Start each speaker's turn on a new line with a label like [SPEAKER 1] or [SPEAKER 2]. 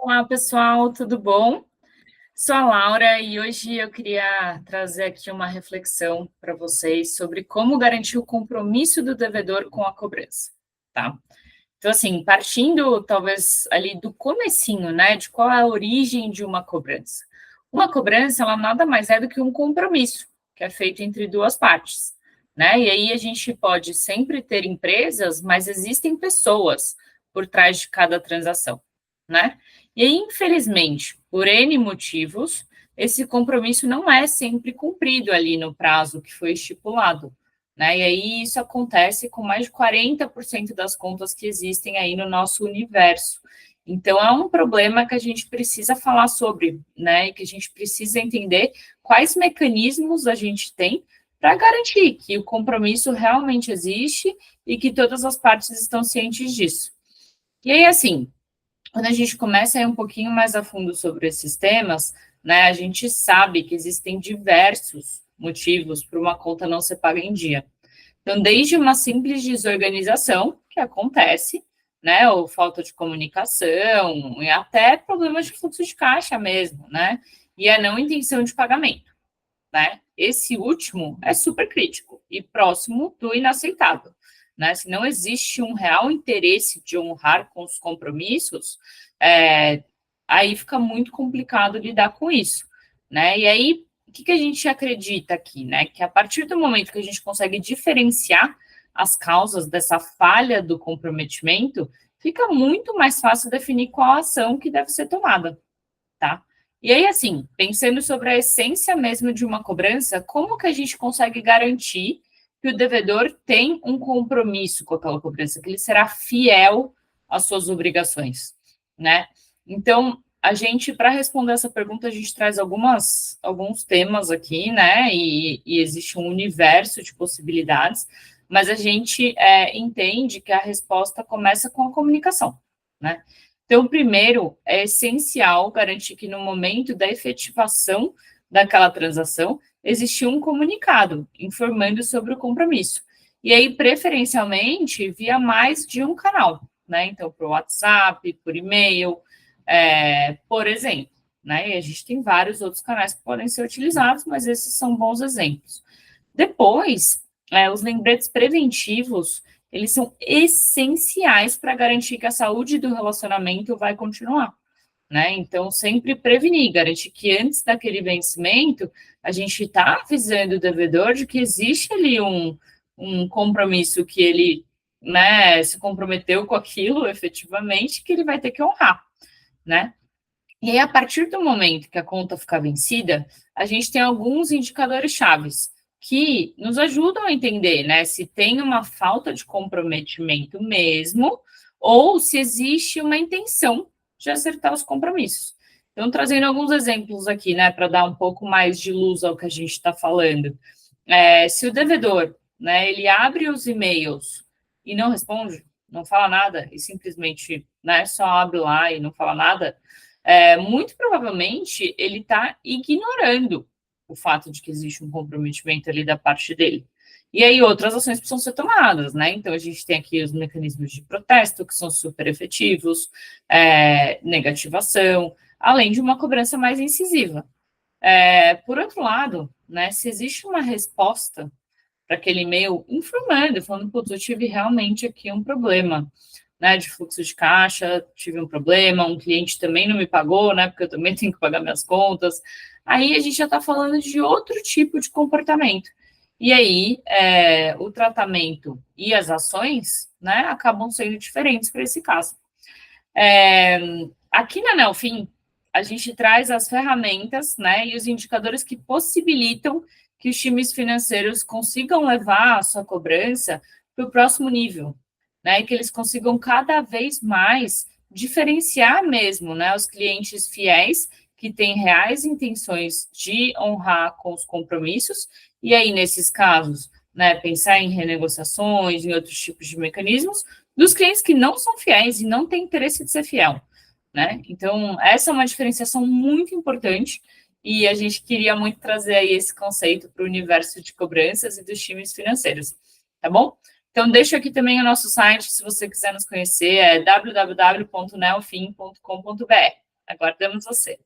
[SPEAKER 1] Olá, pessoal, tudo bom? Sou a Laura e hoje eu queria trazer aqui uma reflexão para vocês sobre como garantir o compromisso do devedor com a cobrança, tá? Então, assim, partindo talvez ali do comecinho, né, de qual é a origem de uma cobrança. Uma cobrança, ela nada mais é do que um compromisso que é feito entre duas partes, né? E aí a gente pode sempre ter empresas, mas existem pessoas por trás de cada transação, né? E aí, infelizmente, por N motivos, esse compromisso não é sempre cumprido ali no prazo que foi estipulado, né? E aí isso acontece com mais de 40% das contas que existem aí no nosso universo. Então, é um problema que a gente precisa falar sobre, né? E que a gente precisa entender quais mecanismos a gente tem para garantir que o compromisso realmente existe e que todas as partes estão cientes disso. E aí, assim, quando a gente começa a ir um pouquinho mais a fundo sobre esses temas, né, a gente sabe que existem diversos motivos para uma conta não ser paga em dia. Então, desde uma simples desorganização, que acontece, né, ou falta de comunicação, e até problemas de fluxo de caixa mesmo, né, e a não intenção de pagamento, né. Esse último é super crítico e próximo do inaceitável, né. Se não existe um real interesse de honrar com os compromissos, aí fica muito complicado lidar com isso, né. E aí, o que a gente acredita aqui, né? Que a partir do momento que a gente consegue diferenciar as causas dessa falha do comprometimento, fica muito mais fácil definir qual ação que deve ser tomada, tá? E aí, assim, pensando sobre a essência mesmo de uma cobrança, como que a gente consegue garantir que o devedor tem um compromisso com aquela cobrança, que ele será fiel às suas obrigações, né? Então, a gente, para responder essa pergunta, a gente traz alguns temas aqui, né? E existe um universo de possibilidades, mas a gente entende que a resposta começa com a comunicação, né? Então, primeiro, é essencial garantir que no momento da efetivação daquela transação, existe um comunicado informando sobre o compromisso. E aí, preferencialmente, via mais de um canal, né? Então, por WhatsApp, por e-mail, por exemplo, né? E a gente tem vários outros canais que podem ser utilizados, mas esses são bons exemplos. Depois, os lembretes preventivos, eles são essenciais para garantir que a saúde do relacionamento vai continuar, né? Então, sempre prevenir, garantir que antes daquele vencimento, a gente está avisando o devedor de que existe ali um compromisso que ele, né, se comprometeu com aquilo efetivamente, que ele vai ter que honrar, né? E aí, a partir do momento que a conta ficar vencida, a gente tem alguns indicadores chaves que nos ajudam a entender, né, se tem uma falta de comprometimento mesmo, ou se existe uma intenção de acertar os compromissos. Então, trazendo alguns exemplos aqui, né, para dar um pouco mais de luz ao que a gente está falando. Se o devedor, né, ele abre os e-mails e não responde, não fala nada, e simplesmente, né, só abre lá e não fala nada, muito provavelmente ele está ignorando o fato de que existe um comprometimento ali da parte dele. E aí outras ações precisam ser tomadas, né? Então a gente tem aqui os mecanismos de protesto, que são super efetivos, negativação, além de uma cobrança mais incisiva. Por outro lado, né, se existe uma resposta para aquele e-mail informando, falando, putz, eu tive realmente aqui um problema, né, de fluxo de caixa, tive um problema, um cliente também não me pagou, né, porque eu também tenho que pagar minhas contas. Aí a gente já está falando de outro tipo de comportamento. E aí, o tratamento e as ações, né, acabam sendo diferentes para esse caso. Aqui na Nelfin, a gente traz as ferramentas, né, e os indicadores que possibilitam que os times financeiros consigam levar a sua cobrança para o próximo nível, né, e que eles consigam cada vez mais diferenciar mesmo, né, os clientes fiéis que têm reais intenções de honrar com os compromissos, e aí, nesses casos, né, pensar em renegociações, em outros tipos de mecanismos, dos clientes que não são fiéis e não têm interesse de ser fiel, né? Então, essa é uma diferenciação muito importante e a gente queria muito trazer aí esse conceito para o universo de cobranças e dos times financeiros, tá bom? Então, deixo aqui também o nosso site, se você quiser nos conhecer, é www.neofin.com.br. Aguardamos você.